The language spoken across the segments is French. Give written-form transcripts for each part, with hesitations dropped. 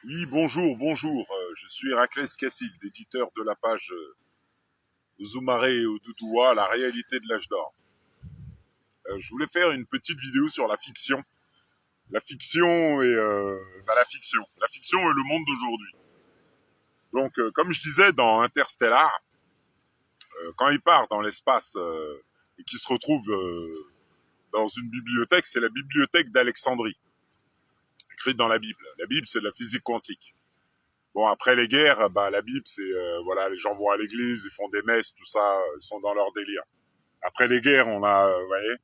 Oui, bonjour, bonjour. Je suis Héraclès Cassil, éditeur de la page Zoumaré et Oudoudoua, la réalité de l'âge d'or. Je voulais faire une petite vidéo sur la fiction. La fiction et la fiction. La fiction et le monde d'aujourd'hui. Donc, comme je disais dans Interstellar, quand il part dans l'espace et qu'il se retrouve dans une bibliothèque, c'est la bibliothèque d'Alexandrie, écrite dans la Bible. La Bible, c'est de la physique quantique. Bon, après les guerres, bah, la Bible, c'est, voilà, les gens vont à l'église, ils font des messes, tout ça, ils sont dans leur délire. Après les guerres, on a, vous voyez,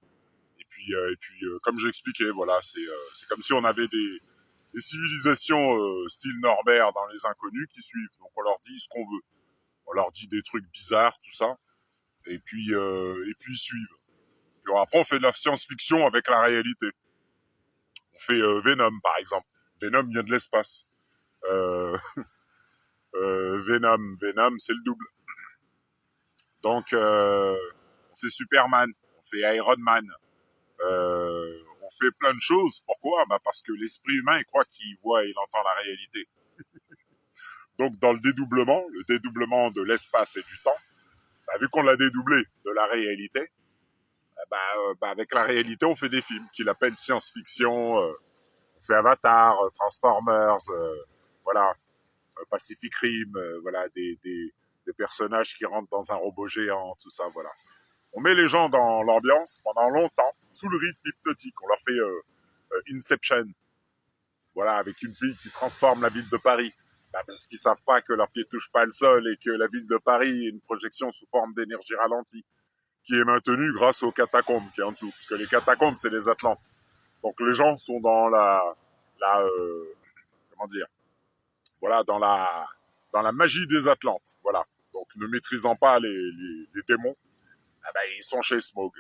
comme je l'expliquais, voilà, c'est comme si on avait des civilisations style Norbert dans les inconnus qui suivent. Donc on leur dit ce qu'on veut. On leur dit des trucs bizarres, tout ça, et puis ils suivent. Puis après, on fait de la science-fiction avec la réalité. On fait Venom, par exemple. Venom vient de l'espace. Euh, Venom, c'est le double. Donc, on fait Superman, on fait Iron Man, on fait plein de choses. Pourquoi? Bah parce que l'esprit humain, il croit qu'il voit et il entend la réalité. Donc, dans le dédoublement de l'espace et du temps, bah, vu qu'on l'a dédoublé de la réalité, avec la réalité, on fait des films qu'il appelle science-fiction. On fait Avatar, Transformers, voilà, Pacific Rim, voilà, des personnages qui rentrent dans un robot géant, tout ça, voilà. On met les gens dans l'ambiance pendant longtemps, sous le rythme hypnotique. On leur fait Inception, voilà, avec une fille qui transforme la ville de Paris. Bah, parce qu'ils savent pas que leurs pieds touchent pas le sol et que la ville de Paris est une projection sous forme d'énergie ralentie, qui est maintenue grâce aux catacombes qui est en dessous. Parce que les catacombes, c'est les Atlantes. Donc les gens sont dans comment dire, voilà, dans la magie des Atlantes, voilà. Donc ne maîtrisant pas les démons, ils sont chez Smaug.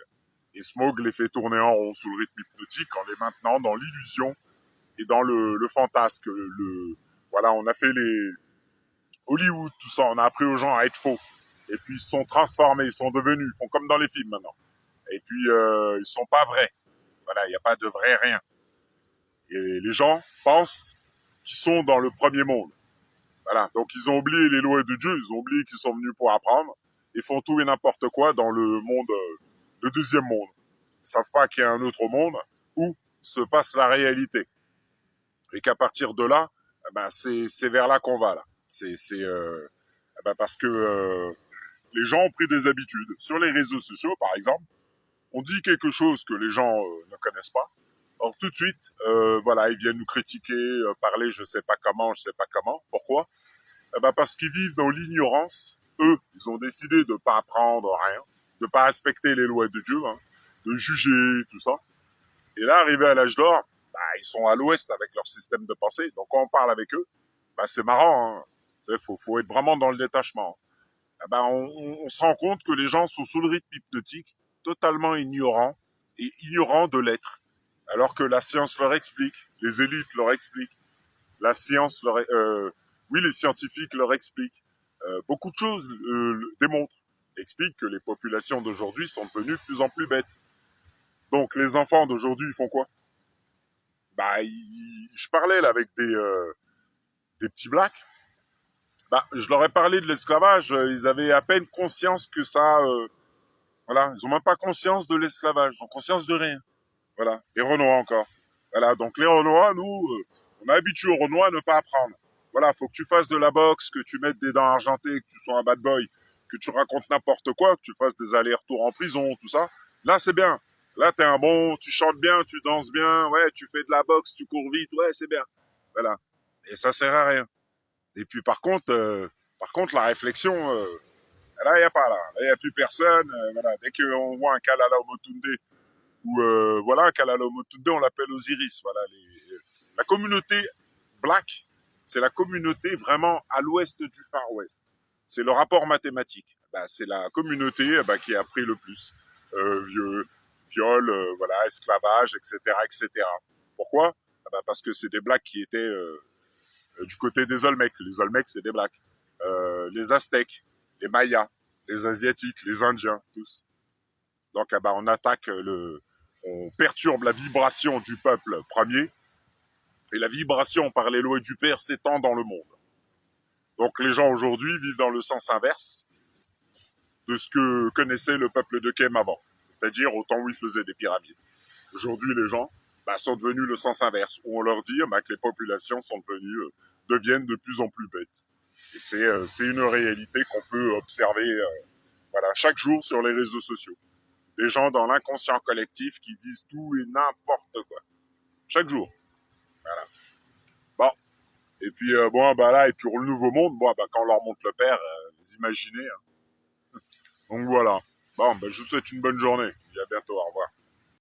Et Smaug les fait tourner en rond sous le rythme hypnotique en les maintenant dans l'illusion et dans le fantasque. Voilà, on a fait les Hollywood, tout ça, on a appris aux gens à être faux. Et puis ils se sont transformés, ils sont devenus, ils font comme dans les films maintenant. Et puis ils sont pas vrais. Voilà, il n'y a pas de vrai rien. Et les gens pensent qu'ils sont dans le premier monde. Voilà, donc ils ont oublié les lois de Dieu, ils ont oublié qu'ils sont venus pour apprendre. Ils font tout et n'importe quoi dans le monde, le deuxième monde. Ils savent pas qu'il y a un autre monde où se passe la réalité. Et qu'à partir de là, c'est vers là qu'on va là. Parce que les gens ont pris des habitudes. Sur les réseaux sociaux, par exemple, on dit quelque chose que les gens ne connaissent pas. Or tout de suite, voilà, ils viennent nous critiquer, parler, je sais pas comment, je sais pas comment. Pourquoi? Parce qu'ils vivent dans l'ignorance. Eux, ils ont décidé de pas apprendre rien, de pas respecter les lois de Dieu, hein, de juger, tout ça. Et là, arrivés à l'âge d'or, ils sont à l'ouest avec leur système de pensée. Donc quand on parle avec eux, c'est marrant. Hein. Faut être vraiment dans le détachement. On se rend compte que les gens sont sous le rythme hypnotique, totalement ignorants de l'être. Alors que la science leur explique, les élites leur expliquent, la science oui, les scientifiques leur expliquent. Beaucoup de choses démontrent, expliquent que les populations d'aujourd'hui sont devenues de plus en plus bêtes. Donc les enfants d'aujourd'hui, ils font quoi? Je parlais là avec des petits blacks. Je leur ai parlé de l'esclavage. Ils avaient à peine conscience que ça. Voilà, ils ont même pas conscience de l'esclavage. Ils ont conscience de rien. Voilà, les Renois encore. Voilà, donc les Renois, nous, on a habitué aux Renois à ne pas apprendre. Voilà, faut que tu fasses de la boxe, que tu mettes des dents argentées, que tu sois un bad boy, que tu racontes n'importe quoi, que tu fasses des allers-retours en prison, tout ça. Là, c'est bien. Là, t'es un bon, tu chantes bien, tu danses bien, ouais, tu fais de la boxe, tu cours vite, ouais, c'est bien. Voilà. Et ça sert à rien. Et puis par contre, la réflexion, là, il n'y a pas là. Là, il n'y a plus personne. Voilà. Dès qu'on voit un Kalala Omotunde ou voilà, Kalala Omotunde, on l'appelle Osiris. Voilà, la communauté black, c'est la communauté vraiment à l'ouest du Far West. C'est le rapport mathématique. C'est la communauté qui a pris le plus. Viol, voilà, esclavage, etc., etc. Pourquoi? Parce que c'est des blacks qui étaient du côté des Olmecs. Les Olmecs, c'est des blacks. Les Aztèques, les Mayas, les Asiatiques, les Indiens, tous. Donc, on attaque on perturbe la vibration du peuple premier Et la vibration par les lois du Père s'étend dans le monde. Donc les gens aujourd'hui vivent dans le sens inverse de ce que connaissait le peuple de Kem avant, c'est-à-dire au temps où ils faisaient des pyramides. Aujourd'hui, les gens sont devenus le sens inverse, où on leur dit que les populations sont deviennent de plus en plus bêtes. Et c'est une réalité qu'on peut observer voilà, chaque jour sur les réseaux sociaux. Des gens dans l'inconscient collectif qui disent tout et n'importe quoi. Chaque jour. Voilà. Bon. Et puis, là, et puis pour le nouveau monde, quand on leur montre le père, vous imaginez. Hein. Donc voilà. Bon, je vous souhaite une bonne journée. Et à bientôt. Au revoir.